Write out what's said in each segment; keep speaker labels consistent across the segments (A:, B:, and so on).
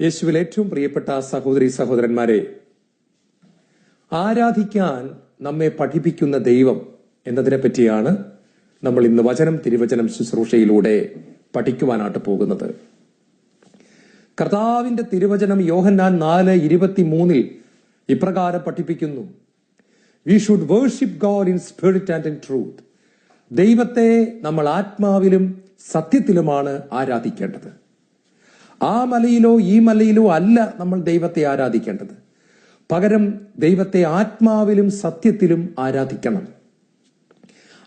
A: യേശുവിൽ ഏറ്റവും പ്രിയപ്പെട്ട സഹോദരി സഹോദരന്മാരെ, ആരാധിക്കാൻ നമ്മെ പഠിപ്പിക്കുന്ന ദൈവം എന്നതിനെ പറ്റിയാണ് നമ്മൾ ഇന്ന് വചനം തിരുവചനം ശുശ്രൂഷയിലൂടെ പഠിക്കുവാനായിട്ട് പോകുന്നത്. കർത്താവിന്റെ തിരുവചനം യോഹന്നാൻ 4:23 ഇപ്രകാരം പഠിപ്പിക്കുന്നു: we should worship God in spirit and in truth. ദൈവത്തെ നമ്മൾ ആത്മാവിലും സത്യത്തിലുമാണ് ആരാധിക്കേണ്ടത്. ആ മലയിലോ ഈ മലയിലോ അല്ല നമ്മൾ ദൈവത്തെ ആരാധിക്കേണ്ടത്. പകരം ദൈവത്തെ ആത്മാവിലും സത്യത്തിലും ആരാധിക്കണം.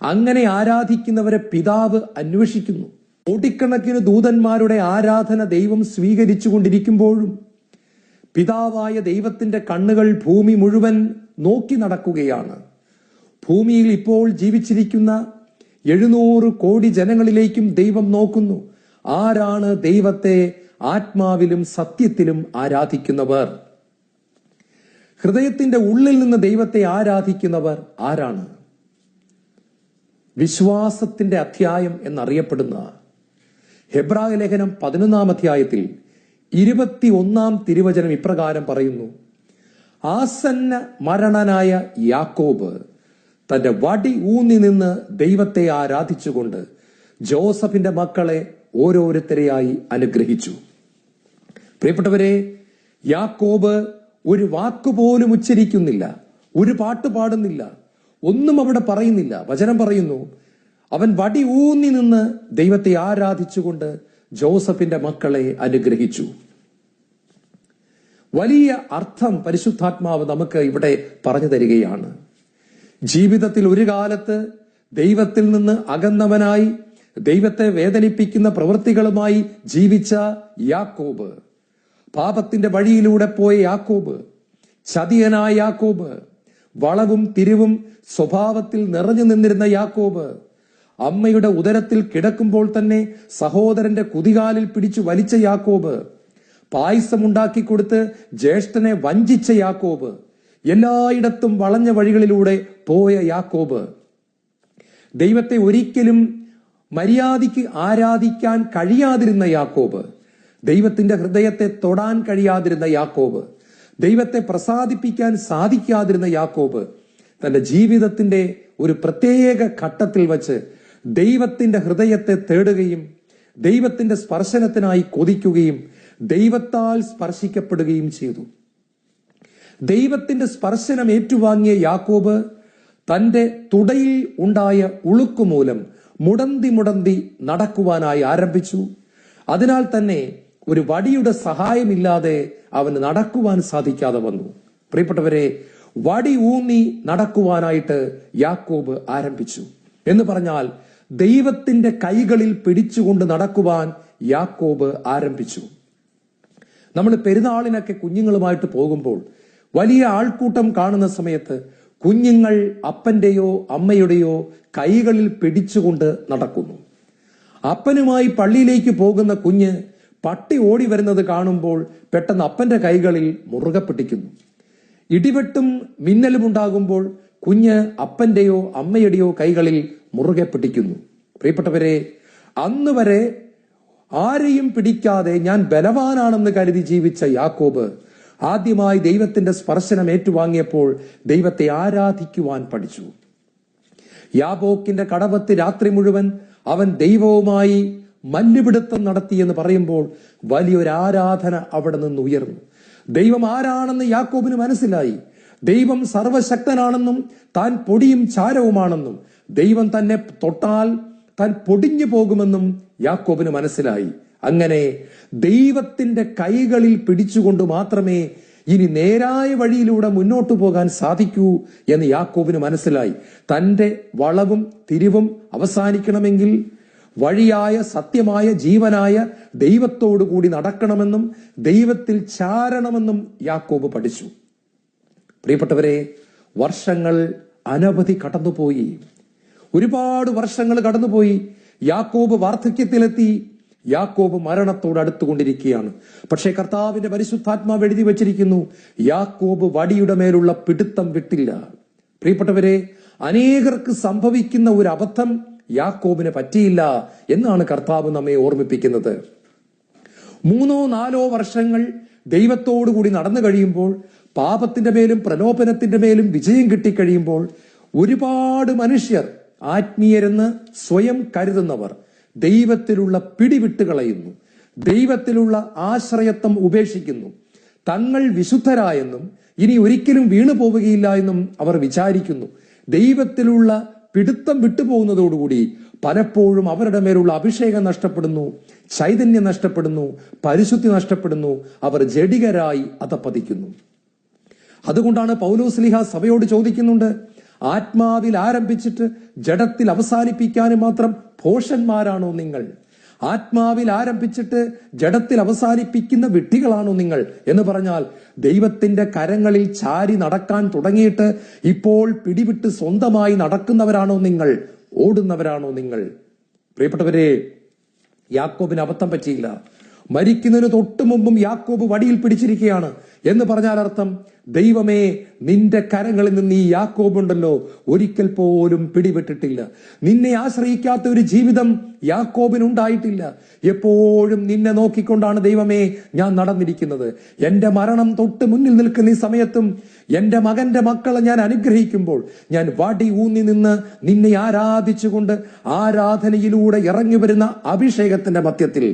A: അങ്ങനെ ആരാധിക്കുന്നവരെ പിതാവ് അന്വേഷിക്കുന്നു. കോടിക്കണക്കിന് ദൂതന്മാരുടെ ആരാധന ദൈവം സ്വീകരിച്ചു കൊണ്ടിരിക്കുമ്പോഴും പിതാവായ ദൈവത്തിന്റെ കണ്ണുകൾ ഭൂമി മുഴുവൻ നോക്കി നടക്കുകയാണ്. ഭൂമിയിൽ ഇപ്പോൾ ജീവിച്ചിരിക്കുന്ന 700 കോടി ജനങ്ങളിലേക്കും ദൈവം നോക്കുന്നു. ആരാണ് ദൈവത്തെ ആത്മാവിലും സത്യത്തിലും ആരാധിക്കുന്നവർ? ഹൃദയത്തിന്റെ ഉള്ളിൽ നിന്ന് ദൈവത്തെ ആരാധിക്കുന്നവർ ആരാണ്? വിശ്വാസത്തിന്റെ അധ്യായം എന്നറിയപ്പെടുന്ന ഹെബ്രായ ലേഖനം 11 അധ്യായത്തിൽ 21 തിരുവചനം ഇപ്രകാരം പറയുന്നു: ആസന്ന മരണനായ യാക്കോബ് തന്റെ വടി ഊന്നി നിന്ന് ദൈവത്തെ ആരാധിച്ചുകൊണ്ട് ജോസഫിന്റെ മക്കളെ ഓരോരുത്തരെയായി അനുഗ്രഹിച്ചു. പ്രിയപ്പെട്ടവരെ, യാക്കോബ് ഒരു വാക്കുപോലും ഉച്ചരിക്കുന്നില്ല, ഒരു പാട്ട് പാടുന്നില്ല, ഒന്നും അവിടെ പറയുന്നില്ല. വചനം പറയുന്നു, അവൻ വടി ഊന്നി നിന്ന് ദൈവത്തെ ആരാധിച്ചുകൊണ്ട് ജോസഫിന്റെ മക്കളെ അനുഗ്രഹിച്ചു. വലിയ അർത്ഥം പരിശുദ്ധാത്മാവ് നമുക്ക് ഇവിടെ പറഞ്ഞു തരികയാണ്. ജീവിതത്തിൽ ഒരു കാലത്ത് ദൈവത്തിൽ നിന്ന് അകന്നവനായി ദൈവത്തെ വേദനിപ്പിക്കുന്ന പ്രവൃത്തികളുമായി ജീവിച്ച യാക്കോബ്, പാപത്തിന്റെ വഴിയിലൂടെ പോയ യാക്കോബ്, ചതിയനായ യാക്കോബ്, വളവും തിരിവും സ്വഭാവത്തിൽ നിറഞ്ഞു നിന്നിരുന്ന യാക്കോബ്, അമ്മയുടെ ഉദരത്തിൽ കിടക്കുമ്പോൾ തന്നെ സഹോദരന്റെ കുതികാലിൽ പിടിച്ചു വലിച്ച യാക്കോബ്, പായസമുണ്ടാക്കി കൊടുത്ത് ജ്യേഷ്ഠനെ വഞ്ചിച്ച യാക്കോബ്, എല്ലായിടത്തും വളഞ്ഞ വഴികളിലൂടെ പോയ യാക്കോബ്, ദൈവത്തെ ഒരിക്കലും മര്യാദയ്ക്ക് ആരാധിക്കാൻ കഴിയാതിരുന്ന യാക്കോബ്, ദൈവത്തിന്റെ ഹൃദയത്തെ തൊടാൻ കഴിയാതിരുന്ന യാക്കോബ്, ദൈവത്തെ പ്രസാദിപ്പിക്കാൻ സാധിക്കാതിരുന്ന യാക്കോബ്, തന്റെ ജീവിതത്തിന്റെ ഒരു പ്രത്യേക ഘട്ടത്തിൽ വച്ച് ദൈവത്തിന്റെ ഹൃദയത്തെ തേടുകയും ദൈവത്തിന്റെ സ്പർശനത്തിനായി കൊതിക്കുകയും ദൈവത്താൽ സ്പർശിക്കപ്പെടുകയും ചെയ്തു. ദൈവത്തിന്റെ സ്പർശനം ഏറ്റുവാങ്ങിയ യാക്കോബ് തന്റെ തുടയിൽ ഉണ്ടായ ഉളുക്കുമൂലം മുടന്തി നടക്കുവാനായി ആരംഭിച്ചു. അതിനാൽ തന്നെ ഒരു വടിയുടെ സഹായമില്ലാതെ അവന് നടക്കുവാൻ സാധിക്കാതെ വന്നു. പ്രിയപ്പെട്ടവരെ, വടി ഊന്നി നടക്കുവാനായിട്ട് യാക്കോബ് ആരംഭിച്ചു എന്ന് പറഞ്ഞാൽ ദൈവത്തിന്റെ കൈകളിൽ പിടിച്ചുകൊണ്ട് നടക്കുവാൻ യാക്കോബ് ആരംഭിച്ചു. നമ്മൾ പെരുന്നാളിനൊക്കെ കുഞ്ഞുങ്ങളുമായിട്ട് പോകുമ്പോൾ വലിയ ആൾക്കൂട്ടം കാണുന്ന സമയത്ത് കുഞ്ഞുങ്ങൾ അപ്പന്റെയോ അമ്മയുടെയോ കൈകളിൽ പിടിച്ചുകൊണ്ട് നടക്കുന്നു. അപ്പനുമായി പള്ളിയിലേക്ക് പോകുന്ന കുഞ്ഞ് പട്ടി ഓടി വരുന്നത് കാണുമ്പോൾ പെട്ടെന്ന് അപ്പന്റെ കൈകളിൽ മുറുകെ പിടിക്കുന്നു. ഇടിവെട്ടും മിന്നലും ഉണ്ടാകുമ്പോൾ കുഞ്ഞ് അപ്പന്റെയോ അമ്മയുടെയോ കൈകളിൽ മുറുകെ പിടിക്കുന്നു. പ്രിയപ്പെട്ടവരെ, അന്ന് വരെ ആരെയും പിടിക്കാതെ ഞാൻ ബലവാനാണെന്ന് കരുതി ജീവിച്ച യാക്കോബ് ആദ്യമായി ദൈവത്തിന്റെ സ്പർശനം ഏറ്റുവാങ്ങിയപ്പോൾ ദൈവത്തെ ആരാധിക്കുവാൻ പഠിച്ചു. യാബോക്കിന്റെ കടവത്ത് രാത്രി മുഴുവൻ അവൻ ദൈവവുമായി മല്ലുപിടുത്തം നടത്തിയെന്ന് പറയുമ്പോൾ വലിയൊരു ആരാധന അവിടെ നിന്ന് ഉയർന്നു. ദൈവം ആരാണെന്ന് യാക്കോബിന് മനസ്സിലായി. ദൈവം സർവശക്തനാണെന്നും താൻ പൊടിയും ചാരവുമാണെന്നും ദൈവം തന്നെ തൊട്ടാൽ താൻ പൊടിഞ്ഞു പോകുമെന്നും യാക്കോബിന് മനസ്സിലായി. അങ്ങനെ ദൈവത്തിന്റെ കൈകളിൽ പിടിച്ചുകൊണ്ട് മാത്രമേ ഇനി നേരായ വഴിയിലൂടെ മുന്നോട്ടു പോകാൻ സാധിക്കൂ എന്ന് യാക്കോബിന് മനസ്സിലായി. തന്റെ വളവും തിരിവും അവസാനിക്കണമെങ്കിൽ വഴിയായ സത്യമായ ജീവനായ ദൈവത്തോടു കൂടി നടക്കണമെന്നും ദൈവത്തിൽ ചാരണമെന്നും യാക്കോബ് പഠിച്ചു. പ്രിയപ്പെട്ടവരെ, വർഷങ്ങൾ അനവധി കടന്നുപോയി. ഒരുപാട് വർഷങ്ങൾ കടന്നുപോയി. യാക്കോബ് വാർദ്ധക്യത്തിലെത്തി. യാക്കോബ് മരണത്തോട് അടുത്തുകൊണ്ടിരിക്കുകയാണ്. പക്ഷേ കർത്താവിന്റെ പരിശുദ്ധാത്മാവ് എഴുതി വച്ചിരിക്കുന്നു, യാക്കോബ് വടിയുടെ മേലുള്ള പിടുത്തം വിട്ടില്ല. പ്രിയപ്പെട്ടവരെ, അനേകർക്ക് സംഭവിക്കുന്ന ഒരു അബദ്ധം യാക്കോബിന് പറ്റിയില്ല എന്നാണ് കർത്താവ് നമ്മെ ഓർമ്മിപ്പിക്കുന്നത്. 3-4 വർഷങ്ങൾ ദൈവത്തോടുകൂടി നടന്നു കഴിയുമ്പോൾ, പാപത്തിന്റെ മേലും പ്രലോഭനത്തിന്റെ മേലും വിജയം കിട്ടിക്കഴിയുമ്പോൾ, ഒരുപാട് മനുഷ്യർ, ആത്മീയരെന്ന് സ്വയം കരുതുന്നവർ, ദൈവത്തിലുള്ള പിടിവിട്ട് കളയുന്നു, ദൈവത്തിലുള്ള ആശ്രയത്വം ഉപേക്ഷിക്കുന്നു. തങ്ങൾ വിശുദ്ധരായെന്നും ഇനി ഒരിക്കലും വീണു പോവുകയില്ല എന്നും അവർ വിചാരിക്കുന്നു. ദൈവത്തിലുള്ള പിടുത്തം വിട്ടുപോകുന്നതോടുകൂടി പലപ്പോഴും അവരുടെ മേലുള്ള അഭിഷേകം നഷ്ടപ്പെടുന്നു, ചൈതന്യം നഷ്ടപ്പെടുന്നു, പരിശുദ്ധി നഷ്ടപ്പെടുന്നു. അവർ ജഡികരായി അധപ്പതിക്കുന്നു. അതുകൊണ്ടാണ് പൗലോസ്ലീഹ സഭയോട് ചോദിക്കുന്നുണ്ട്, ആത്മാവിൽ ആരംഭിച്ചിട്ട് ജഡത്തിൽ അവസാനിപ്പിക്കാനും മാത്രം ഭോഷന്മാരാണോ നിങ്ങൾ? ആത്മാവിൽ ആരംഭിച്ചിട്ട് ജഡത്തിൽ അവസാനിപ്പിക്കുന്ന വിഡ്ഢികളാണോ നിങ്ങൾ എന്ന് പറഞ്ഞാൽ, ദൈവത്തിന്റെ കരങ്ങളിൽ ചാരി നടക്കാൻ തുടങ്ങിയിട്ട് ഇപ്പോൾ പിടിവിട്ട് സ്വന്തമായി നടക്കുന്നവരാണോ നിങ്ങൾ? ഓടുന്നവരാണോ നിങ്ങൾ? പ്രിയപ്പെട്ടവരെ, യാക്കോബിന് അബദ്ധം പറ്റിയില്ല. മരിക്കുന്നതിന് തൊട്ടു മുമ്പും യാക്കോബ് വടിയിൽ പിടിച്ചിരിക്കുകയാണ് എന്ന് പറഞ്ഞാൽ അർത്ഥം, ദൈവമേ, നിന്റെ കരങ്ങളിൽ നിന്ന് ഈ യാക്കോബ് ഉണ്ടല്ലോ ഒരിക്കൽ പോലും പിടിവിട്ടിട്ടില്ല. നിന്നെ ആശ്രയിക്കാത്ത ഒരു ജീവിതം യാക്കോബിനുണ്ടായിട്ടില്ല. എപ്പോഴും നിന്നെ നോക്കിക്കൊണ്ടാണ് ദൈവമേ ഞാൻ നടന്നിരിക്കുന്നത്. എന്റെ മരണം തൊട്ട് മുന്നിൽ നിൽക്കുന്ന ഈ സമയത്തും എന്റെ മകന്റെ മക്കളെ ഞാൻ അനുഗ്രഹിക്കുമ്പോൾ ഞാൻ വടി ഊന്നി നിന്ന് നിന്നെ ആരാധിച്ചുകൊണ്ട് ആരാധനയിലൂടെ ഇറങ്ങി വരുന്ന അഭിഷേകത്തിന്റെ മധ്യത്തിൽ,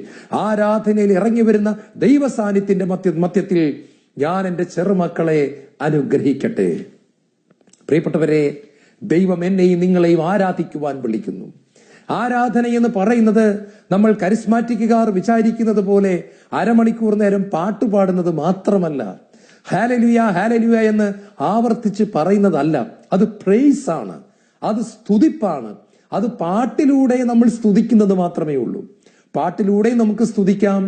A: ആരാധനയിൽ ഇറങ്ങി വരുന്ന ദൈവസാന്നിധ്യത്തിന്റെ മധ്യത്തിൽ ഞാൻ എന്റെ ചെറുമക്കളെ അനുഗ്രഹിക്കട്ടെ. പ്രിയപ്പെട്ടവരെ, ദൈവം എന്നെയും നിങ്ങളെയും ആരാധിക്കുവാൻ വിളിക്കുന്നു. ആരാധന എന്ന് പറയുന്നത് നമ്മൾ കരിസ്മാറ്റിക്കുകാർ വിചാരിക്കുന്നത് പോലെ അരമണിക്കൂർ നേരം പാട്ടുപാടുന്നത് മാത്രമല്ല. ഹാലലുയ ഹാലലുയ എന്ന് ആവർത്തിച്ച് പറയുന്നതല്ല. അത് പ്രൈസ് ആണ്, അത് സ്തുതിപ്പാണ്. അത് പാട്ടിലൂടെ നമ്മൾ സ്തുതിക്കുന്നത് മാത്രമേ ഉള്ളൂ. പാട്ടിലൂടെ നമുക്ക് സ്തുതിക്കാം,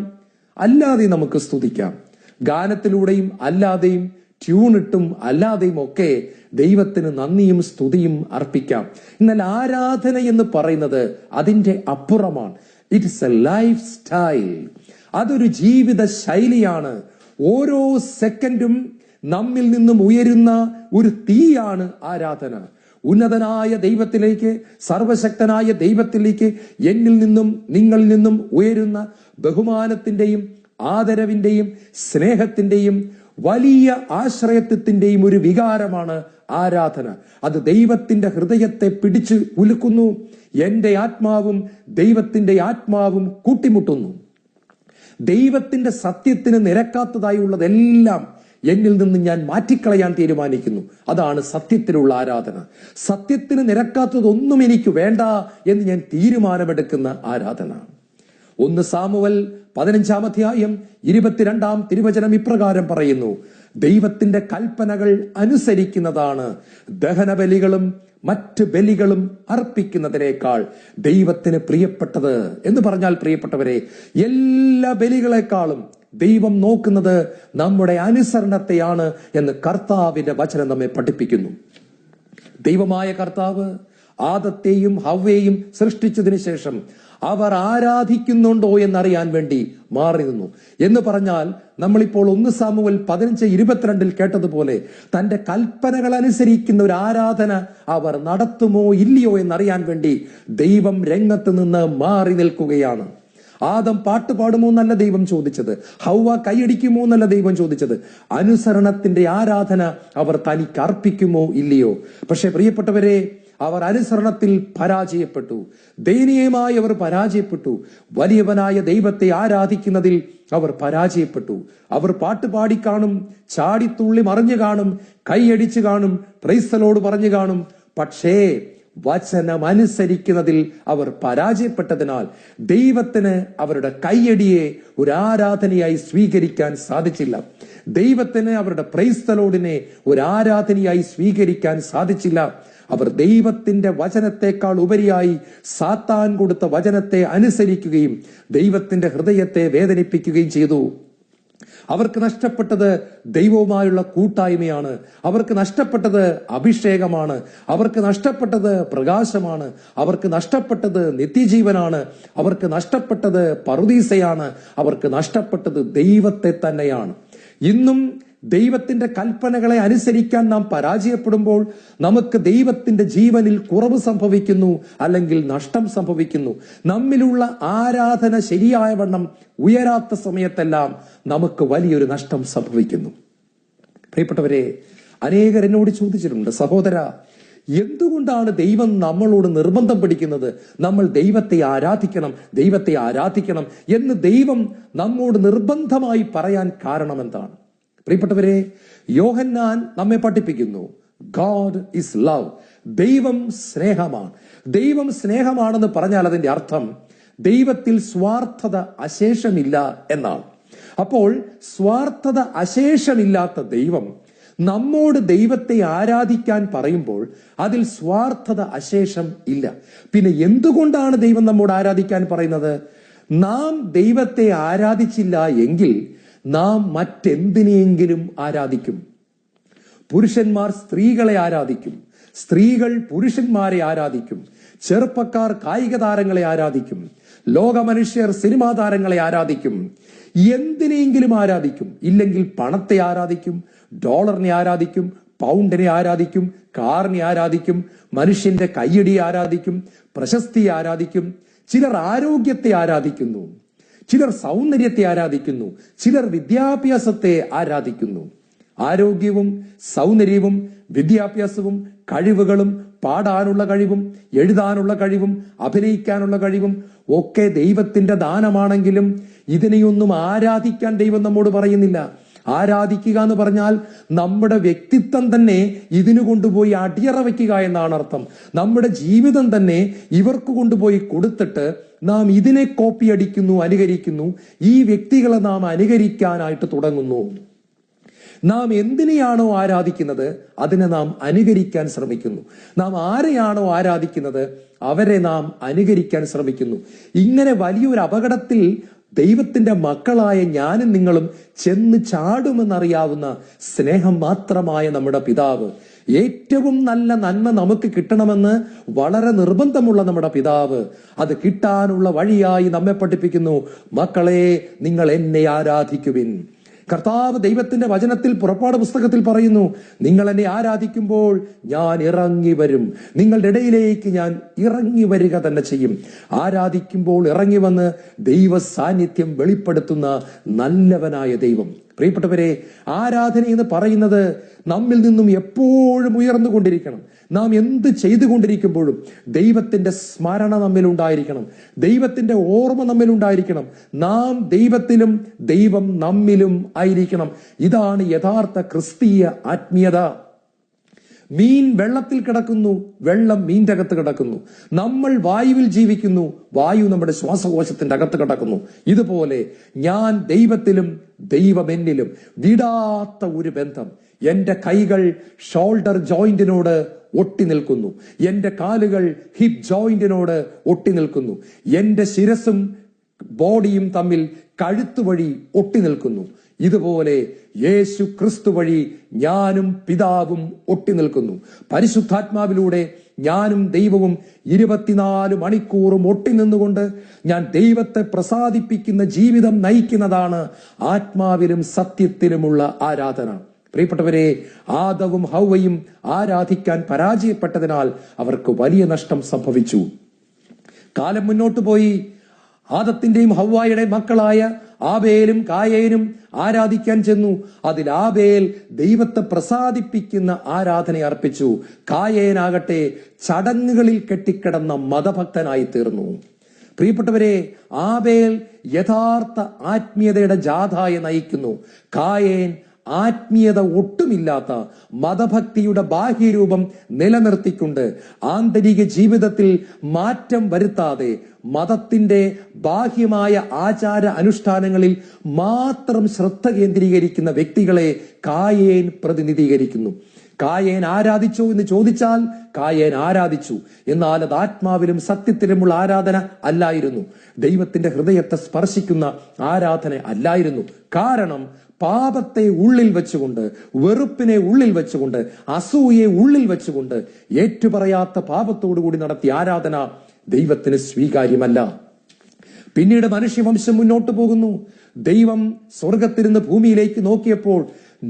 A: അല്ലാതെ നമുക്ക് സ്തുതിക്കാം. ഗാനത്തിലൂടെയും അല്ലാതെയും, ട്യൂണിട്ടും അല്ലാതെയും ഒക്കെ ദൈവത്തിന് നന്ദിയും സ്തുതിയും അർപ്പിക്കാം. എന്നാൽ ആരാധന എന്ന് പറയുന്നത് അതിന്റെ അപ്പുറമാണ്. It's A life style. അതൊരു ജീവിത ശൈലിയാണ്. ഓരോ സെക്കൻഡും നമ്മിൽ നിന്നും ഉയരുന്ന ഒരു തീയാണ് ആരാധന. ഉന്നതനായ ദൈവത്തിലേക്ക്, സർവശക്തനായ ദൈവത്തിലേക്ക് എന്നിൽ നിന്നും നിങ്ങളിൽ നിന്നും ഉയരുന്ന ബഹുമാനത്തിന്റെയും ആദരവിന്റെയും സ്നേഹത്തിന്റെയും വലിയ ആശ്രയത്വത്തിന്റെയും ഒരു വികാരമാണ് ആരാധന. അത് ദൈവത്തിന്റെ ഹൃദയത്തെ പിടിച്ചു ഉലുക്കുന്നു. എന്റെ ആത്മാവും ദൈവത്തിന്റെ ആത്മാവും കൂട്ടിമുട്ടുന്നു. ദൈവത്തിന്റെ സത്യത്തിന് നിരക്കാത്തതായുള്ളതെല്ലാം എന്നിൽ നിന്ന് ഞാൻ മാറ്റിക്കളയാൻ തീരുമാനിക്കുന്നു. അതാണ് സത്യത്തിലുള്ള ആരാധന. സത്യത്തിന് നിരക്കാത്തതൊന്നും എനിക്ക് വേണ്ട എന്ന് ഞാൻ തീരുമാനമെടുക്കുന്ന ആരാധന. 1 സാമുവൽ 15-ാം അധ്യായം 22-ാം തിരുവചനം ഇപ്രകാരം പറയുന്നു, ദൈവത്തിന്റെ കൽപ്പനകൾ അനുസരിക്കുന്നതാണ് ദഹനബലികളും മറ്റ് ബലികളും അർപ്പിക്കുന്നതിനേക്കാൾ ദൈവത്തിന് പ്രിയപ്പെട്ടത് എന്ന് പറഞ്ഞാൽ, പ്രിയപ്പെട്ടവരെ, എല്ലാ ബലികളെക്കാളും ദൈവം നോക്കുന്നത് നമ്മുടെ അനുസരണത്തെയാണ് എന്ന് കർത്താവിന്റെ വചനം നമ്മെ പഠിപ്പിക്കുന്നു. ദൈവമായ കർത്താവ് ആദത്തെയും ഹവ്വയെയും സൃഷ്ടിച്ചതിന് ശേഷം അവർ ആരാധിക്കുന്നുണ്ടോ എന്നറിയാൻ വേണ്ടി മാറി നിന്നു എന്ന് പറഞ്ഞാൽ, നമ്മളിപ്പോൾ 1 സാമുവൽ 15:22 കേട്ടതുപോലെ തന്റെ കൽപ്പനകൾ അനുസരിക്കുന്ന ഒരു ആരാധന അവർ നടത്തുമോ ഇല്ലയോ എന്നറിയാൻ വേണ്ടി ദൈവം രംഗത്ത് നിന്ന് മാറി നിൽക്കുകയാണ്. ആദം പാട്ട് പാടുമോ എന്നല്ല ദൈവം ചോദിച്ചത്, ഹൗവ കൈയടിക്കുമോ എന്നല്ല ദൈവം ചോദിച്ചത്. അനുസരണത്തിന്റെ ആരാധന അവർ തനിക്ക് അർപ്പിക്കുമോ ഇല്ലയോ. പക്ഷെ പ്രിയപ്പെട്ടവരെ, അവർ അനുസരണത്തിൽ പരാജയപ്പെട്ടു. ദയനീയമായി അവർ പരാജയപ്പെട്ടു. വലിയവനായ ദൈവത്തെ ആരാധിക്കുന്നതിൽ അവർ പരാജയപ്പെട്ടു. അവർ പാട്ട് പാടിക്കാണും, ചാടിത്തുള്ളി മറിഞ്ഞു കാണും, കൈയടിച്ചു കാണും, പ്രൈസ്തലോട് പറഞ്ഞു കാണും. പക്ഷേ വചനം അനുസരിക്കുന്നതിൽ അവർ പരാജയപ്പെട്ടതിനാൽ ദൈവത്തിന് അവരുടെ കൈയടിയെ ഒരു ആരാധനയായി സ്വീകരിക്കാൻ സാധിച്ചില്ല. ദൈവത്തിന് അവരുടെ പ്രൈസ്തലോടിനെ ഒരു ആരാധനയായി സ്വീകരിക്കാൻ സാധിച്ചില്ല. അവർ ദൈവത്തിന്റെ വചനത്തെക്കാൾ ഉപരിയായി സാത്താൻ കൊടുത്ത വചനത്തെ അനുസരിക്കുകയും ദൈവത്തിന്റെ ഹൃദയത്തെ വേദനിപ്പിക്കുകയും ചെയ്തു. അവർക്ക് നഷ്ടപ്പെട്ടത് ദൈവവുമായുള്ള കൂട്ടായ്മയാണ്. അവർക്ക് നഷ്ടപ്പെട്ടത് അഭിഷേകമാണ്. അവർക്ക് നഷ്ടപ്പെട്ടത് പ്രകാശമാണ്. അവർക്ക് നഷ്ടപ്പെട്ടത് നിത്യജീവനാണ്. അവർക്ക് നഷ്ടപ്പെട്ടത് പറുദീസയാണ്. അവർക്ക് നഷ്ടപ്പെട്ടത് ദൈവത്തെ തന്നെയാണ്. ഇന്നും ദൈവത്തിന്റെ കൽപ്പനകളെ അനുസരിക്കാൻ നാം പരാജയപ്പെടുമ്പോൾ നമുക്ക് ദൈവത്തിന്റെ ജീവനിൽ കുറവ് സംഭവിക്കുന്നു, അല്ലെങ്കിൽ നഷ്ടം സംഭവിക്കുന്നു. നമ്മിലുള്ള ആരാധന ശരിയായ വണ്ണം ഉയരാത്ത സമയത്തെല്ലാം നമുക്ക് വലിയൊരു നഷ്ടം സംഭവിക്കുന്നു. പ്രിയപ്പെട്ടവരെ, അനേകർ എന്നോട് ചോദിച്ചിട്ടുണ്ട്, സഹോദര, എന്തുകൊണ്ടാണ് ദൈവം നമ്മളോട് നിർബന്ധം പിടിക്കുന്നത്? നമ്മൾ ദൈവത്തെ ആരാധിക്കണം എന്ന് ദൈവം നമ്മോട് നിർബന്ധമായി പറയാൻ കാരണം എന്താണ്? പ്രിയപ്പെട്ടവരെ, യോഹന്നാൻ നമ്മെ പഠിപ്പിക്കുന്നു, ഗോഡ് ഈസ് ലവ്. ദൈവം സ്നേഹമാണ്. ദൈവം സ്നേഹമാണെന്ന് പറഞ്ഞാൽ അതിന്റെ അർത്ഥം ദൈവത്തിൽ സ്വാർത്ഥത അശേഷമില്ല എന്നാണ്. അപ്പോൾ സ്വാർത്ഥത അശേഷമില്ലാത്ത ദൈവം നമ്മോട് ദൈവത്തെ ആരാധിക്കാൻ പറയുമ്പോൾ അതിൽ സ്വാർത്ഥത അശേഷം ഇല്ല. പിന്നെ എന്തുകൊണ്ടാണ് ദൈവം നമ്മോട് ആരാധിക്കാൻ പറയുന്നത്? നാം ദൈവത്തെ ആരാധിച്ചില്ല എങ്കിൽ നാം മറ്റെന്തിനെയെങ്കിലും ആരാധിക്കും. പുരുഷന്മാർ സ്ത്രീകളെ ആരാധിക്കും, സ്ത്രീകൾ പുരുഷന്മാരെ ആരാധിക്കും, ചെറുപ്പക്കാർ കായിക താരങ്ങളെ ആരാധിക്കും, ലോക മനുഷ്യർ സിനിമാ താരങ്ങളെ ആരാധിക്കും, എന്തിനെങ്കിലും ആരാധിക്കും. ഇല്ലെങ്കിൽ പണത്തെ ആരാധിക്കും, ഡോളറിനെ ആരാധിക്കും, പൗണ്ടിനെ ആരാധിക്കും, കാറിനെ ആരാധിക്കും, മനുഷ്യന്റെ കയ്യടിയെ ആരാധിക്കും, പ്രശസ്തിയെ ആരാധിക്കും. ചിലർ ആരോഗ്യത്തെ ആരാധിക്കുന്നു, ചിലർ സൗന്ദര്യത്തെ ആരാധിക്കുന്നു, ചിലർ വിദ്യാഭ്യാസത്തെ ആരാധിക്കുന്നു. ആരോഗ്യവും സൗന്ദര്യവും വിദ്യാഭ്യാസവും കഴിവുകളും പാടാനുള്ള കഴിവും എഴുതാനുള്ള കഴിവും അഭിനയിക്കാനുള്ള കഴിവും ഒക്കെ ദൈവത്തിന്റെ ദാനമാണെങ്കിലും ഇതിനെയൊന്നും ആരാധിക്കാൻ ദൈവം നമ്മോട് പറയുന്നില്ല. ആരാധിക്കുക എന്ന് പറഞ്ഞാൽ നമ്മുടെ വ്യക്തിത്വം തന്നെ ഇതിനു കൊണ്ടുപോയി അടിയറ വയ്ക്കുക എന്നാണ് അർത്ഥം. നമ്മുടെ ജീവിതം തന്നെ ഇവർക്ക് കൊണ്ടുപോയി കൊടുത്തിട്ട് നാം ഇതിനെ കോപ്പി അടിക്കുന്നു, അനുകരിക്കുന്നു. ഈ വ്യക്തികളെ നാം അനുകരിക്കാനായിട്ട് തുടങ്ങുന്നു. നാം എന്തിനെയാണോ ആരാധിക്കുന്നത് അതിനെ നാം അനുകരിക്കാൻ ശ്രമിക്കുന്നു. നാം ആരെയാണോ ആരാധിക്കുന്നത് അവരെ നാം അനുകരിക്കാൻ ശ്രമിക്കുന്നു. ഇങ്ങനെ വലിയൊരു അപകടത്തിൽ ദൈവത്തിന്റെ മക്കളായ ഞാനും നിങ്ങളും ചെന്ന് ചാടുമെന്നറിയാവുന്ന സ്നേഹം മാത്രമായ നമ്മുടെ പിതാവ്, ഏറ്റവും നല്ല നന്മ നമുക്ക് കിട്ടണമെന്ന് വളരെ നിർബന്ധമുള്ള നമ്മുടെ പിതാവ്, അത് കിട്ടാനുള്ള വഴിയായി നമ്മെ പഠിപ്പിക്കുന്നു, മക്കളെ നിങ്ങൾ എന്നെ ആരാധിക്കുവിൻ. കർത്താവ് ദൈവത്തിന്റെ വചനത്തിൽ പുറപ്പാട് പുസ്തകത്തിൽ പറയുന്നു, നിങ്ങൾ എന്നെ ആരാധിക്കുമ്പോൾ ഞാൻ ഇറങ്ങി വരും, നിങ്ങളുടെ ഇടയിലേക്ക് ഞാൻ ഇറങ്ങി വരിക തന്നെ ചെയ്യും. ആരാധിക്കുമ്പോൾ ഇറങ്ങി വന്ന് ദൈവ സാന്നിധ്യം വെളിപ്പെടുത്തുന്ന നല്ലവനായ ദൈവം. പ്രിയപ്പെട്ടവരെ, ആരാധന എന്ന് പറയുന്നത് നമ്മിൽ നിന്നും എപ്പോഴും ഉയർന്നുകൊണ്ടിരിക്കണം. നാം എന്ത് ചെയ്തുകൊണ്ടിരിക്കുമ്പോഴും ദൈവത്തിന്റെ സ്മരണ നമ്മിൽ ഉണ്ടായിരിക്കണം, ദൈവത്തിന്റെ ഓർമ്മ നമ്മിൽ ഉണ്ടായിരിക്കണം. നാം ദൈവത്തിലും ദൈവം നമ്മിലും ആയിരിക്കണം. ഇതാണ് യഥാർത്ഥ ക്രിസ്തീയ ആത്മീയത. മീൻ വെള്ളത്തിൽ കിടക്കുന്നു, വെള്ളം മീൻ്റെ അകത്ത് കിടക്കുന്നു. നമ്മൾ വായുവിൽ ജീവിക്കുന്നു, വായു നമ്മുടെ ശ്വാസകോശത്തിന്റെ അകത്ത് കിടക്കുന്നു. ഇതുപോലെ ഞാൻ ദൈവത്തിലും ദൈവം എന്നിലും. വിടാത്ത ഒരു ബന്ധം. എന്റെ കൈകൾ ഷോൾഡർ ജോയിന്റിനോട് ഒട്ടി നിൽക്കുന്നു, എന്റെ കാലുകൾ ഹിപ്പ് ജോയിന്റിനോട് ഒട്ടി നിൽക്കുന്നു, എന്റെ ശിരസും ബോഡിയും തമ്മിൽ കഴുത്ത് വഴി ഒട്ടി നിൽക്കുന്നു. ഇതുപോലെ യേശു ക്രിസ്തു വഴി ഞാനും പിതാവും ഒട്ടി നിൽക്കുന്നു. പരിശുദ്ധാത്മാവിലൂടെ ഞാനും ദൈവവും 24 മണിക്കൂറും ഒട്ടി നിന്നുകൊണ്ട് ഞാൻ ദൈവത്തെ പ്രസാദിപ്പിക്കുന്ന ജീവിതം നയിക്കുന്നതാണ് ആത്മാവിലും സത്യത്തിലുമുള്ള ആരാധന. പ്രിയപ്പെട്ടവരെ, ആദവും ഹൗവയും ആരാധിക്കാൻ പരാജയപ്പെട്ടതിനാൽ അവർക്ക് വലിയ നഷ്ടം സംഭവിച്ചു. കാലം മുന്നോട്ട് പോയി. ആദത്തിന്റെയും ഹൗവായുടെയും മക്കളായ ആബേലും കായേനും ആരാധിക്കാൻ ചെന്നു. അതിൽ ആബേൽ ദൈവത്തെ പ്രസാദിപ്പിക്കുന്ന ആരാധന അർപ്പിച്ചു. കായേനാകട്ടെ ചടങ്ങുകളിൽ കെട്ടിക്കിടന്ന മതഭക്തനായി തീർന്നു. പ്രിയപ്പെട്ടവരെ, ആബേൽ യഥാർത്ഥ ആത്മീയതയുടെ ജാഥയെ നയിക്കുന്നു. കായേൻ ആത്മീയത ഒട്ടുമില്ലാത്ത മതഭക്തിയുടെ ബാഹ്യരൂപം നിലനിർത്തിക്കൊണ്ട് ആന്തരിക ജീവിതത്തിൽ മാറ്റം വരുത്താതെ മതത്തിന്റെ ബാഹ്യമായ ആചാര അനുഷ്ഠാനങ്ങളിൽ മാത്രം ശ്രദ്ധ കേന്ദ്രീകരിക്കുന്ന വ്യക്തികളെ കായേൻ പ്രതിനിധീകരിക്കുന്നു. കായേൻ ആരാധിച്ചോ എന്ന് ചോദിച്ചാൽ കായേൻ ആരാധിച്ചു, എന്നാൽ അത് ആത്മാവിലും സത്യത്തിലുമുള്ള ആരാധന അല്ലായിരുന്നു. ദൈവത്തിന്റെ ഹൃദയത്തെ സ്പർശിക്കുന്ന ആരാധന അല്ലായിരുന്നു. കാരണം പാപത്തെ ഉള്ളിൽ വെച്ചുകൊണ്ട്, വെറുപ്പിനെ ഉള്ളിൽ വെച്ചുകൊണ്ട്, അസൂയെ ഉള്ളിൽ വെച്ചുകൊണ്ട് ഏറ്റുപറയാത്ത പാപത്തോടുകൂടി നടത്തിയ ആരാധന ദൈവത്തിന് സ്വീകാര്യമല്ല. പിന്നീട് മനുഷ്യവംശം മുന്നോട്ട് പോകുന്നു. ദൈവം സ്വർഗത്തിരുന്ന് ഭൂമിയിലേക്ക് നോക്കിയപ്പോൾ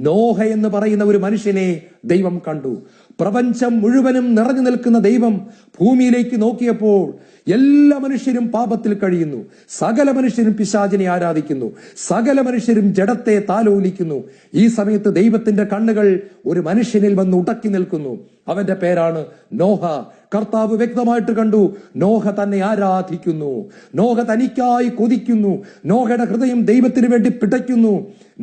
A: നോഹ എന്ന് പറയുന്ന ഒരു മനുഷ്യനെ ദൈവം കണ്ടു. പ്രപഞ്ചം മുഴുവനും നിറഞ്ഞു നിൽക്കുന്ന ദൈവം ഭൂമിയിലേക്ക് നോക്കിയപ്പോൾ എല്ലാ മനുഷ്യരും പാപത്തിൽ കഴിയുന്നു. സകല മനുഷ്യരും പിശാചിനെ ആരാധിക്കുന്നു. സകല മനുഷ്യരും ജഡത്തെ താലോലിക്കുന്നു. ഈ സമയത്ത് ദൈവത്തിന്റെ കണ്ണുകൾ ഒരു മനുഷ്യനിൽ വന്ന് ഉടക്കി നിൽക്കുന്നു. അവന്റെ പേരാണ് നോഹ. കർത്താവ് വ്യക്തമായിട്ട് കണ്ടു, നോഹ തന്നെ ആരാധിക്കുന്നു, നോഹ തനിക്കായി കൊതിക്കുന്നു, നോഹയുടെ ഹൃദയം ദൈവത്തിന് വേണ്ടി പിടയ്ക്കുന്നു,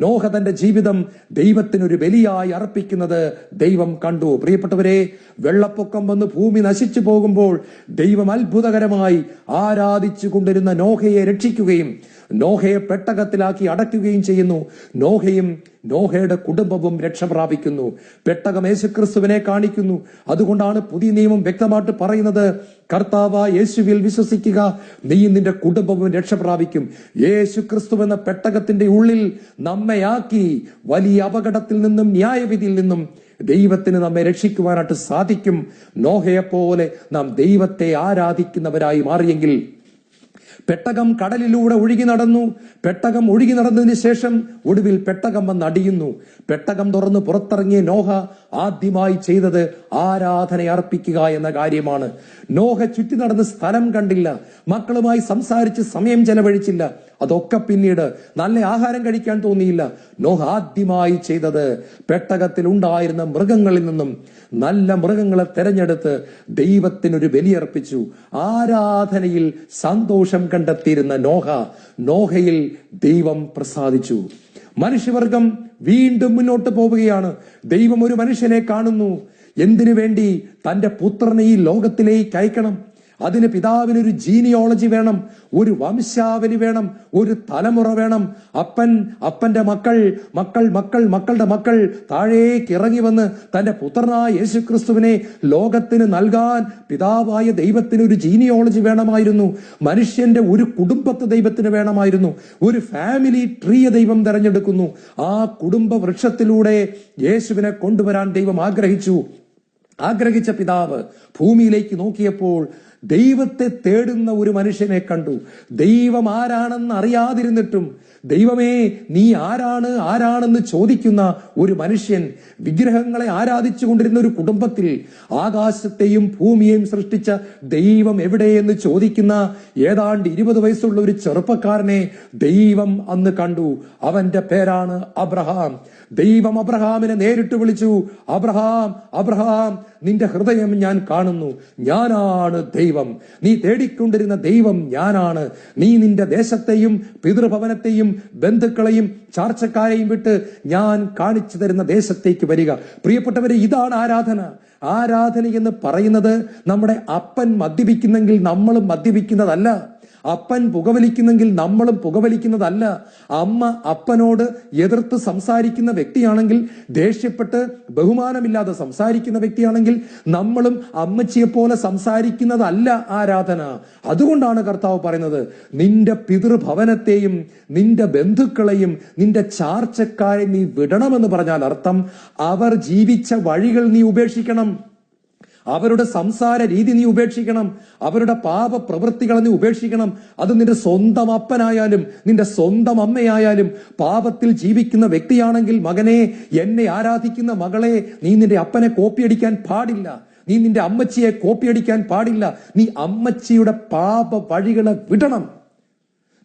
A: നോഹ തന്റെ ജീവിതം ദൈവത്തിനൊരു ബലിയായി അർപ്പിക്കുന്നത് ദൈവം കണ്ടു. പ്രിയപ്പെട്ടവരെ, വെള്ളപ്പൊക്കം വന്ന് ഭൂമി നശിച്ചു പോകുമ്പോൾ ദൈവം അത്ഭുതകരമായി ആരാധിച്ചു കൊണ്ടിരുന്ന നോഹയെ രക്ഷിക്കുകയും നോഹയെ പെട്ടകത്തിലാക്കി അടയ്ക്കുകയും ചെയ്യുന്നു. നോഹയും നോഹയുടെ കുടുംബവും രക്ഷ പ്രാപിക്കുന്നു. പെട്ടകം യേശുക്രിസ്തുവിനെ കാണിക്കുന്നു. അതുകൊണ്ടാണ് പുതിയ നിയമം വ്യക്തമായിട്ട് പറയുന്നത്, കർത്താവ് യേശുവിൽ വിശ്വസിക്കുക, നീ നിന്റെ കുടുംബവും രക്ഷ പ്രാപിക്കും. യേശുക്രിസ്തു എന്ന പെട്ടകത്തിന്റെ ഉള്ളിൽ നമ്മയാക്കി വലിയ അപകടത്തിൽ നിന്നും ന്യായവിധിയിൽ നിന്നും ദൈവത്തിന് നമ്മെ രക്ഷിക്കുവാനായിട്ട് സാധിക്കും. നോഹയെപ്പോലെ നാം ദൈവത്തെ ആരാധിക്കുന്നവരായി മാറിയെങ്കിൽ. പെട്ടകം കടലിലൂടെ ഒഴുകി നടന്നു. പെട്ടകം ഒഴുകി നടന്നതിന് ശേഷം ഒടുവിൽ പെട്ടകം വന്ന് അടിയുന്നു. പെട്ടകം തുറന്ന് പുറത്തിറങ്ങിയ നോഹ ആദ്യമായി ചെയ്തത് ആരാധന അർപ്പിക്കുക എന്ന കാര്യമാണ്. നോഹ ചുറ്റി നടന്ന് സ്ഥലം കണ്ടില്ല, മക്കളുമായി സംസാരിച്ച് സമയം ചെലവഴിച്ചില്ല. അതൊക്കെ പിന്നീട് നല്ല ആഹാരം കഴിക്കാൻ തോന്നിയില്ല. നോഹ ആദ്യമായി ചെയ്തത് പെട്ടകത്തിൽ ഉണ്ടായിരുന്ന മൃഗങ്ങളിൽ നിന്നും നല്ല മൃഗങ്ങളെ തെരഞ്ഞെടുത്ത് ദൈവത്തിനൊരു ബലിയർപ്പിച്ചു. ആരാധനയിൽ സന്തോഷം കണ്ടെത്തിയിരുന്ന നോഹയിൽ ദൈവം പ്രസാദിച്ചു. മനുഷ്യവർഗം വീണ്ടും മുന്നോട്ട് പോവുകയാണ്. ദൈവം ഒരു മനുഷ്യനെ കാണുന്നു. എന്തിനു വേണ്ടി? തന്റെ പുത്രനെ ഈ ലോകത്തിലേക്ക് അയക്കണം. അതിന് പിതാവിനൊരു ജീനിയോളജി വേണം, ഒരു വംശാവലി വേണം, ഒരു തലമുറ വേണം. അപ്പന്റെ മക്കളുടെ മക്കൾ താഴേക്ക് ഇറങ്ങി വന്ന് തന്റെ പുത്രനായ യേശുക്രിസ്തുവിനെ ലോകത്തിന് നൽകാൻ പിതാവായ ദൈവത്തിന് ഒരു ജീനിയോളജി വേണമായിരുന്നു. മനുഷ്യന്റെ ഒരു കുടുംബത്തെ ദൈവത്തിന് വേണമായിരുന്നു. ഒരു ഫാമിലി ട്രീ ദൈവം തെരഞ്ഞെടുക്കുന്നു. ആ കുടുംബ വൃക്ഷത്തിലൂടെ യേശുവിനെ കൊണ്ടുവരാൻ ദൈവം ആഗ്രഹിച്ച പിതാവ് ഭൂമിയിലേക്ക് നോക്കിയപ്പോൾ ദൈവത്തെ തേടുന്ന ഒരു മനുഷ്യനെ കണ്ടു. ദൈവം ആരാണെന്ന് അറിയാതിരുന്നിട്ടും ദൈവമേ നീ ആരാണെന്ന് ചോദിക്കുന്ന ഒരു മനുഷ്യൻ, വിഗ്രഹങ്ങളെ ആരാധിച്ചു കൊണ്ടിരുന്ന ഒരു കുടുംബത്തിൽ ആകാശത്തെയും ഭൂമിയെയും സൃഷ്ടിച്ച ദൈവം എവിടെയെന്ന് ചോദിക്കുന്ന ഏതാണ്ട് 20 വയസ്സുള്ള ഒരു ചെറുപ്പക്കാരനെ ദൈവം അന്ന് കണ്ടു. അവന്റെ പേരാണ് അബ്രഹാം. ദൈവം അബ്രഹാമിനെ നേരിട്ട് വിളിച്ചു, അബ്രഹാം, നിന്റെ ഹൃദയം ഞാൻ കാണുന്നു. ഞാനാണ് ദൈവം. നീ തേടിക്കൊണ്ടിരുന്ന ദൈവം ഞാനാണ്. നീ നിന്റെ ദേശത്തെയും പിതൃഭവനത്തെയും ബന്ധുക്കളെയും ചാർച്ചക്കാരെയും വിട്ട് ഞാൻ കാണിച്ചു തരുന്ന ദേശത്തേക്ക് വരിക. പ്രിയപ്പെട്ടവരെ, ഇതാണ് ആരാധന എന്ന് പറയുന്നത്. നമ്മുടെ അപ്പൻ മദ്യപിക്കുന്നെങ്കിൽ നമ്മളും മദ്യപിക്കുന്നതല്ല. അപ്പൻ പുകവലിക്കുന്നെങ്കിൽ നമ്മളും പുകവലിക്കുന്നതല്ല. അമ്മ അപ്പനോട് എതിർത്ത് സംസാരിക്കുന്ന വ്യക്തിയാണെങ്കിൽ, ദേഷ്യപ്പെട്ട് ബഹുമാനമില്ലാതെ സംസാരിക്കുന്ന വ്യക്തിയാണെങ്കിൽ നമ്മളും അമ്മച്ചിയെ പോലെ സംസാരിക്കുന്നതല്ല ആരാധന. അതുകൊണ്ടാണ് കർത്താവ് പറയുന്നത്, നിന്റെ പിതൃഭവനത്തെയും നിന്റെ ബന്ധുക്കളെയും നിന്റെ ചാർച്ചക്കാരെ നീ വിടണമെന്ന് പറഞ്ഞാൽ അർത്ഥം അവർ ജീവിച്ച വഴികൾ നീ ഉപേക്ഷിക്കണം. അവരുടെ സംസാര രീതി നീ ഉപേക്ഷിക്കണം. അവരുടെ പാപ പ്രവൃത്തികളെ നീ ഉപേക്ഷിക്കണം. അത് നിന്റെ സ്വന്തം അപ്പനായാലും നിന്റെ സ്വന്തം അമ്മയായാലും പാപത്തിൽ ജീവിക്കുന്ന വ്യക്തിയാണെങ്കിൽ, മകനെ, എന്നെ ആരാധിക്കുന്ന മകളെ, നീ നിന്റെ അപ്പനെ കോപ്പിയടിക്കാൻ പാടില്ല. നീ നിന്റെ അമ്മച്ചിയെ കോപ്പിയടിക്കാൻ പാടില്ല. നീ അമ്മച്ചിയുടെ പാപ വഴികളെ വിടണം.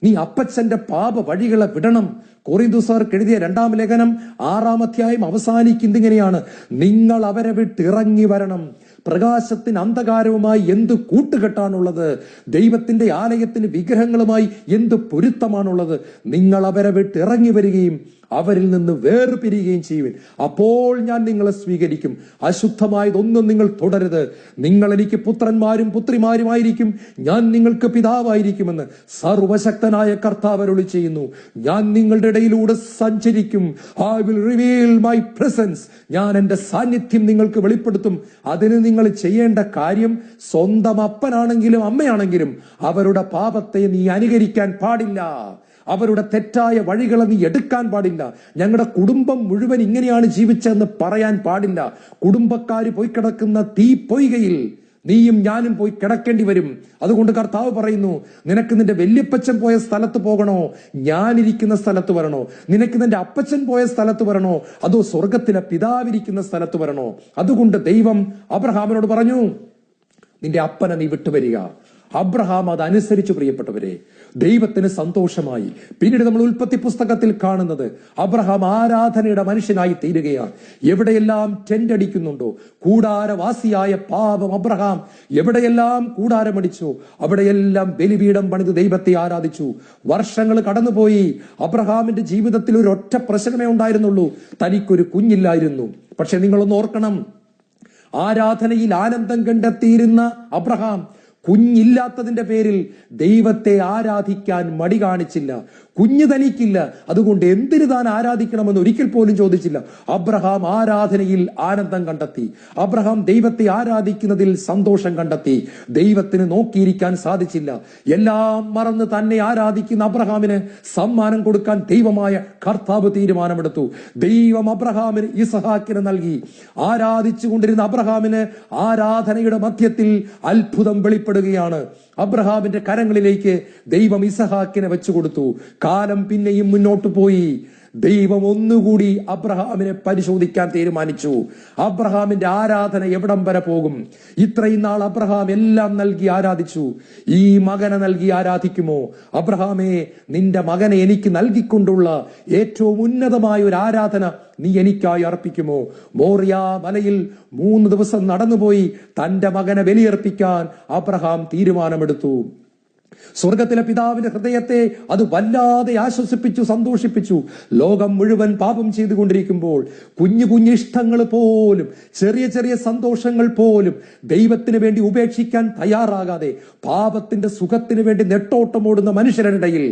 A: നീ അപ്പച്ചന്റെ പാപ വഴികളെ വിടണം. കൊറിന്തോസ്യർക്ക് എഴുതിയ 2-ാം ലേഖനം 6-ാം അധ്യായം അവസാനിക്കുന്നതിങ്ങനെയാണ്, നിങ്ങൾ അവരെ വിട്ടിറങ്ങി വരണം. പ്രകാശത്തിന് അന്ധകാരവുമായി എന്ത് കൂട്ടുകെട്ടാണുള്ളത്? ദൈവത്തിന്റെ ആലയത്തിന് വിഗ്രഹങ്ങളുമായി എന്ത് പൊരുത്തമാണുള്ളത്? നിങ്ങൾ അവരെ വിട്ടിറങ്ങി വരികയും അവരിൽ നിന്ന് വേർപിരിയുകയും ചെയ്യുവിൻ. അപ്പോൾ ഞാൻ നിങ്ങളെ സ്വീകരിക്കും. അശുദ്ധമായതൊന്നും നിങ്ങൾ തുടരുത്. നിങ്ങൾ എനിക്ക് പുത്രന്മാരും പുത്രിമാരുമായിരിക്കും. ഞാൻ നിങ്ങൾക്ക് പിതാവായിരിക്കുമെന്ന് സർവശക്തനായ കർത്താവ് അരുളി ചെയ്യുന്നു. ഞാൻ നിങ്ങളുടെ ഇടയിലൂടെ സഞ്ചരിക്കും. I will reveal my presence. ഞാൻ എന്റെ സാന്നിധ്യം നിങ്ങൾക്ക് വെളിപ്പെടുത്തും. അതിന് നിങ്ങൾ ചെയ്യേണ്ട കാര്യം, സ്വന്തം അപ്പനാണെങ്കിലും അമ്മയാണെങ്കിലും അവരുടെ പാപത്തെ നീ അനുകരിക്കാൻ പാടില്ല. അവരുടെ തെറ്റായ വഴികളെ നീ എടുക്കാൻ പാടില്ല. ഞങ്ങളുടെ കുടുംബം മുഴുവൻ ഇങ്ങനെയാണ് ജീവിച്ചതെന്ന് പറയാൻ പാടില്ല. കുടുംബക്കാര് പോയി കിടക്കുന്ന തീ പൊയ്കയിൽ നീയും ഞാനും പോയി കിടക്കേണ്ടി വരും. അതുകൊണ്ട് കർത്താവ് പറയുന്നു, നിനക്ക് നിന്റെ വല്യപ്പച്ചൻ പോയ സ്ഥലത്ത് പോകണോ, ഞാനിരിക്കുന്ന സ്ഥലത്ത് വരണോ? നിനക്ക് നിന്റെ അപ്പച്ചൻ പോയ സ്ഥലത്ത് വരണോ, അതോ സ്വർഗത്തിലെ പിതാവിരിക്കുന്ന സ്ഥലത്ത് വരണോ? അതുകൊണ്ട് ദൈവം അബ്രഹാമിനോട് പറഞ്ഞു, നിന്റെ അപ്പനെ നീ വിട്ടുവരിക. അബ്രഹാം അതനുസരിച്ചു. പ്രിയപ്പെട്ടവരെ, ദൈവത്തിന് സന്തോഷമായി. പിന്നീട് നമ്മൾ ഉൽപ്പത്തി പുസ്തകത്തിൽ കാണുന്നത് അബ്രഹാം ആരാധനയുടെ മനുഷ്യനായി തീരുകയാണ്. എവിടെയെല്ലാം ടെന്റ് അടിക്കുന്നുണ്ടോ, കൂടാരവാസിയായ പാപം അബ്രഹാം എവിടെയെല്ലാം കൂടാരമടിച്ചു, അവിടെയെല്ലാം ബലിപീഠം പണിത് ദൈവത്തെ ആരാധിച്ചു. വർഷങ്ങൾ കടന്നുപോയി. അബ്രഹാമിന്റെ ജീവിതത്തിൽ ഒരു ഒറ്റ പ്രശ്നമേ ഉണ്ടായിരുന്നുള്ളൂ, തനിക്കൊരു കുഞ്ഞില്ലായിരുന്നു. പക്ഷെ നിങ്ങളൊന്ന് ഓർക്കണം, ആരാധനയിൽ ആനന്ദം കണ്ടെത്തിയിരുന്ന അബ്രഹാം കുഞ്ഞില്ലാത്തതിന്റെ പേരിൽ ദൈവത്തെ ആരാധിക്കാൻ മടി കാണിച്ചില്ല. കുഞ്ഞ് തനിക്കില്ല, അതുകൊണ്ട് എന്തിനു താൻ ആരാധിക്കണമെന്ന് ഒരിക്കൽ പോലും ചോദിച്ചില്ല. അബ്രഹാം ആരാധനയിൽ ആനന്ദം കണ്ടെത്തി. അബ്രഹാം ദൈവത്തെ ആരാധിക്കുന്നതിൽ സന്തോഷം കണ്ടെത്തി. ദൈവത്തിന് നോക്കിയിരിക്കാൻ സാധിച്ചില്ല. എല്ലാം മറന്ന് തന്നെ ആരാധിക്കുന്ന അബ്രഹാമിന് സമ്മാനം കൊടുക്കാൻ ദൈവമായ കർത്താവ് തീരുമാനമെടുത്തു. ദൈവം അബ്രഹാമിന് ഇസഹാക്കിനെ നൽകി. ആരാധിച്ചുകൊണ്ടിരുന്ന അബ്രഹാമിന് ആരാധനയുടെ മധ്യത്തിൽ അത്ഭുതം വെളിപ്പെടുകയാണ്. അബ്രഹാമിന്റെ കരങ്ങളിലേക്ക് ദൈവം ഇസഹാക്കിനെ വെച്ചു കൊടുത്തു. കാലം പിന്നെയും മുന്നോട്ട് പോയി. ദൈവം ഒന്നുകൂടി അബ്രഹാമിനെ പരിശോധിക്കാൻ തീരുമാനിച്ചു. അബ്രഹാമിന്റെ ആരാധന എവിടം വരെ പോകും? ഇത്രയും നാൾ അബ്രഹാം എല്ലാം നൽകി ആരാധിച്ചു. ഈ മകനെ നൽകി ആരാധിക്കുമോ? അബ്രഹാമേ, നിന്റെ മകനെ എനിക്ക് നൽകിക്കൊണ്ടുള്ള ഏറ്റവും ഉന്നതമായ ഒരു ആരാധന നീ എനിക്കായി അർപ്പിക്കുമോ? മോറിയ മലയിൽ 3 ദിവസം നടന്നുപോയി തന്റെ മകനെ ബലിയർപ്പിക്കാൻ അബ്രഹാം തീരുമാനമെടുത്തു. സ്വർഗത്തിലെ പിതാവിന്റെ ഹൃദയത്തെ അത് വല്ലാതെ ആശ്വസിപ്പിച്ചു, സന്തോഷിപ്പിച്ചു. ലോകം മുഴുവൻ പാപം ചെയ്തുകൊണ്ടിരിക്കുമ്പോൾ കുഞ്ഞു കുഞ്ഞു ഇഷ്ടങ്ങൾ പോലും, ചെറിയ ചെറിയ സന്തോഷങ്ങൾ പോലും ദൈവത്തിന് വേണ്ടി ഉപേക്ഷിക്കാൻ തയ്യാറാകാതെ പാപത്തിന്റെ സുഖത്തിന് വേണ്ടി നെട്ടോട്ടമോടുന്ന മനുഷ്യരിടയിൽ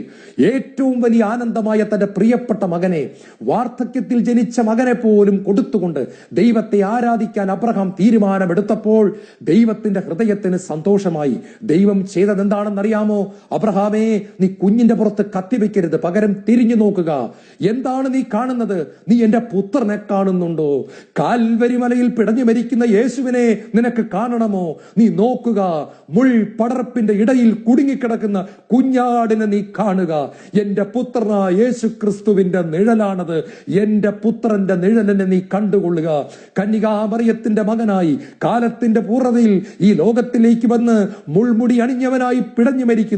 A: ഏറ്റവും വലിയ ആനന്ദമായ തന്റെ പ്രിയപ്പെട്ട മകനെ, വാർദ്ധക്യത്തിൽ ജനിച്ച മകനെ പോലും കൊടുത്തുകൊണ്ട് ദൈവത്തെ ആരാധിക്കാൻ അബ്രഹാം തീരുമാനമെടുത്തപ്പോൾ ദൈവത്തിന്റെ ഹൃദയത്തിന് സന്തോഷമായി. ദൈവം ചെയ്തതെന്താണെന്നറിയാമോ? അബ്രഹാമേ, നീ കുഞ്ഞിന്റെ പുറത്ത് കത്തിവെക്കരുത്, പകരം തിരിഞ്ഞു നോക്കുക. എന്താണ് നീ കാണുന്നത്? നീ എന്റെ പുത്രനെ കാണുന്നുണ്ടോ? കാൽവരി മലയിൽ പിടഞ്ഞു മരിക്കുന്ന യേശുവിനെ നിനക്ക് കാണണമോ? നീ നോക്കുക, മുൾപടർപ്പിന്റെ ഇടയിൽ കുടുങ്ങിക്കിടക്കുന്ന കുഞ്ഞാടിനെ നീ കാണുക. എന്റെ പുത്രനായ യേശു ക്രിസ്തുവിന്റെ നിഴലാണത്. എന്റെ പുത്രന്റെ നിഴലിനെ നീ കണ്ടുകൊള്ളുക. കന്യകാമറിയത്തിന്റെ മകനായി കാലത്തിന്റെ പൂർണ്ണതയിൽ ഈ ലോകത്തിലേക്ക് വന്ന് മുൾമുടി അണിഞ്ഞവനായി പിടഞ്ഞു മരിക്കുന്ന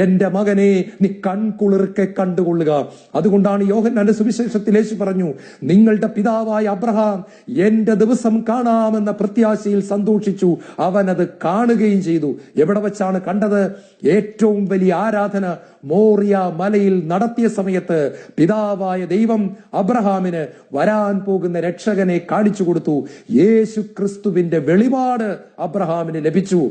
A: എന്റെ മകനെ നീ കൺകുളിർക്കെ കണ്ടുകൊള്ളുക. അതുകൊണ്ടാണ് യോഹന്നാന്റെ സുവിശേഷത്തിൽ യേശു പറഞ്ഞു, നിങ്ങളുടെ പിതാവായ അബ്രഹാം എന്റെ ദിവസം കാണാമെന്ന പ്രത്യാശയിൽ സന്തോഷിച്ചു. അവൻ അത് കാണുകയും ചെയ്തു. എവിടെ വെച്ചാണ് കണ്ടത്? ഏറ്റവും വലിയ ആരാധന മോറിയ മലയിൽ നടത്തിയ സമയത്ത് പിതാവായ ദൈവം അബ്രഹാമിന് വരാൻ പോകുന്ന രക്ഷകനെ കാണിച്ചു കൊടുത്തു. യേശു ക്രിസ്തുവിന്റെ വെളിപാട് അബ്രഹാമിന് ലഭിച്ചു.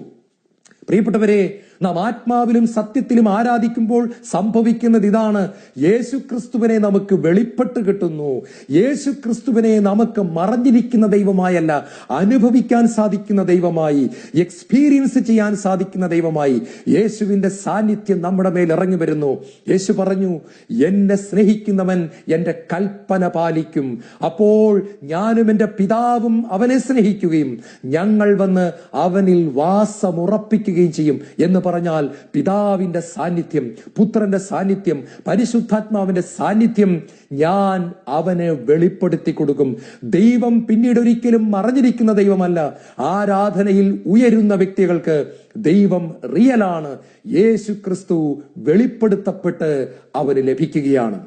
A: പ്രിയപ്പെട്ടവരെ, നാം ആത്മാവിലും സത്യത്തിലും ആരാധിക്കുമ്പോൾ സംഭവിക്കുന്നത് ഇതാണ്. യേശു ക്രിസ്തുവിനെ നമുക്ക് വെളിപ്പെട്ട് കിട്ടുന്നു. യേശു ക്രിസ്തുവിനെ നമുക്ക് മറഞ്ഞിരിക്കുന്ന ദൈവമായല്ല, അനുഭവിക്കാൻ സാധിക്കുന്ന ദൈവമായി, എക്സ്പീരിയൻസ് ചെയ്യാൻ സാധിക്കുന്ന ദൈവമായി യേശുവിന്റെ സാന്നിധ്യം നമ്മുടെ മേൽ ഇറങ്ങി വരുന്നു. യേശു പറഞ്ഞു, എന്നെ സ്നേഹിക്കുന്നവൻ എന്റെ കൽപ്പന പാലിക്കും. അപ്പോൾ ഞാനും എന്റെ പിതാവും അവനെ സ്നേഹിക്കുകയും ഞങ്ങൾ വന്ന് അവനിൽ വാസമുറപ്പിക്കുകയും ചെയ്യും എന്ന് പറഞ്ഞാൽ പിതാവിന്റെ സാന്നിധ്യം, പുത്രന്റെ സാന്നിധ്യം, പരിശുദ്ധാത്മാവിന്റെ സാന്നിധ്യം ഞാൻ അവന് വെളിപ്പെടുത്തി കൊടുക്കും. ദൈവം പിന്നീട് ഒരിക്കലും മറഞ്ഞിരിക്കുന്ന ദൈവമല്ല. ആരാധനയിൽ ഉയരുന്ന വ്യക്തികൾക്ക് ദൈവം റിയലാണ്. യേശു ക്രിസ്തു വെളിപ്പെടുത്തപ്പെട്ട് അവന് ലഭിക്കുകയാണ്.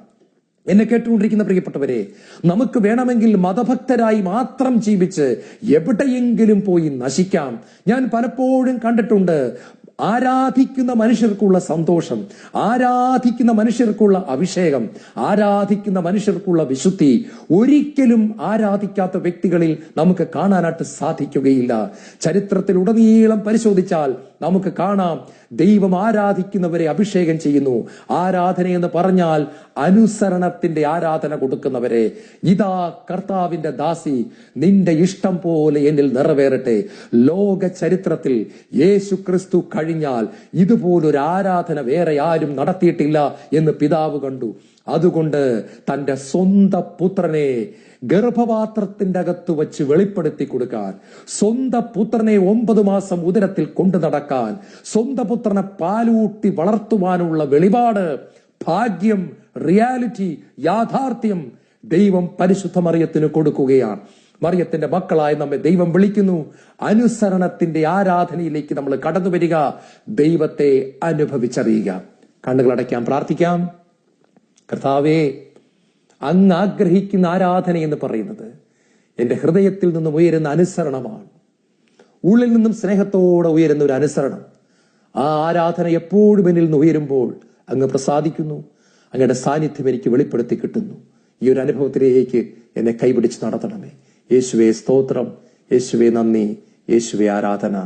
A: എന്നെ കേട്ടുകൊണ്ടിരിക്കുന്ന പ്രിയപ്പെട്ടവരെ, നമുക്ക് വേണമെങ്കിൽ മതഭക്തരായി മാത്രം ജീവിച്ച് എവിടെയെങ്കിലും പോയി നശിക്കാം. ഞാൻ പലപ്പോഴും കണ്ടിട്ടുണ്ട്, ആരാധിക്കുന്ന മനുഷ്യർക്കുള്ള സന്തോഷം, ആരാധിക്കുന്ന മനുഷ്യർക്കുള്ള അഭിഷേകം, ആരാധിക്കുന്ന മനുഷ്യർക്കുള്ള വിശുദ്ധി ഒരിക്കലും ആരാധിക്കാത്ത വ്യക്തികളിൽ നമുക്ക് കാണാനായിട്ട് സാധിക്കുകയില്ല. ചരിത്രത്തിലുടനീളം പരിശോധിച്ചാൽ നമുക്ക് കാണാം, ദൈവം ആരാധിക്കുന്നവരെ അഭിഷേകം ചെയ്യുന്നു. ആരാധന എന്ന് പറഞ്ഞാൽ അനുസരണത്തിന്റെ ആരാധന കൊടുക്കുന്നവരെ. ഇതാ കർത്താവിന്റെ ദാസി, നിന്റെ ഇഷ്ടം പോലെ എന്നിൽ നിറവേറട്ടെ. ലോക ചരിത്രത്തിൽ യേശു ക്രിസ്തു കഴിഞ്ഞാൽ ഇതുപോലൊരു ആരാധന വേറെ ആരും നടത്തിയിട്ടില്ല എന്ന് പിതാവ് കണ്ടു. അതുകൊണ്ട് തന്റെ സ്വന്തം പുത്രനെ ഗർഭപാത്രത്തിന്റെ അകത്ത് വച്ച് വെളിപ്പെടുത്തി കൊടുക്കാൻ, സ്വന്തം പുത്രനെ 9 മാസം ഉദരത്തിൽ കൊണ്ടു നടക്കാൻ, സ്വന്തം പുത്രനെ പാലൂട്ടി വളർത്തുവാനുള്ള വെളിപാട്, ഭാഗ്യം, റിയാലിറ്റി, യാഥാർത്ഥ്യം ദൈവം പരിശുദ്ധ മറിയത്തിന് കൊടുക്കുകയാണ്. മറിയത്തിന്റെ മക്കളായി നമ്മെ ദൈവം വിളിക്കുന്നു. അനുസരണത്തിന്റെ ആരാധനയിലേക്ക് നമ്മൾ കടന്നു വരിക, ദൈവത്തെ അനുഭവിച്ചറിയുക. കണ്ണുകളടയ്ക്കാം, പ്രാർത്ഥിക്കാം. കർത്താവേ, അങ്ങ് ആഗ്രഹിക്കുന്ന ആരാധന എന്ന് പറയുന്നത് എന്റെ ഹൃദയത്തിൽ നിന്നും ഉയരുന്ന അനുസരണമാണ്. ഉള്ളിൽ നിന്നും സ്നേഹത്തോടെ ഉയരുന്ന ഒരു അനുസരണം. ആ ആരാധന എപ്പോഴും എന്നിൽ നിന്ന് ഉയരുമ്പോൾ അങ്ങ് പ്രസാദിക്കുന്നു. അങ്ങയുടെ സാന്നിധ്യം എനിക്ക് വെളിപ്പെടുത്തി കിട്ടുന്നു. ഈ ഒരു അനുഭവത്തിലേക്ക് എന്നെ കൈപിടിച്ച് നടത്തണമേ. യേശുവേ സ്തോത്രം, യേശുവേ നന്ദി, യേശുവേ ആരാധന.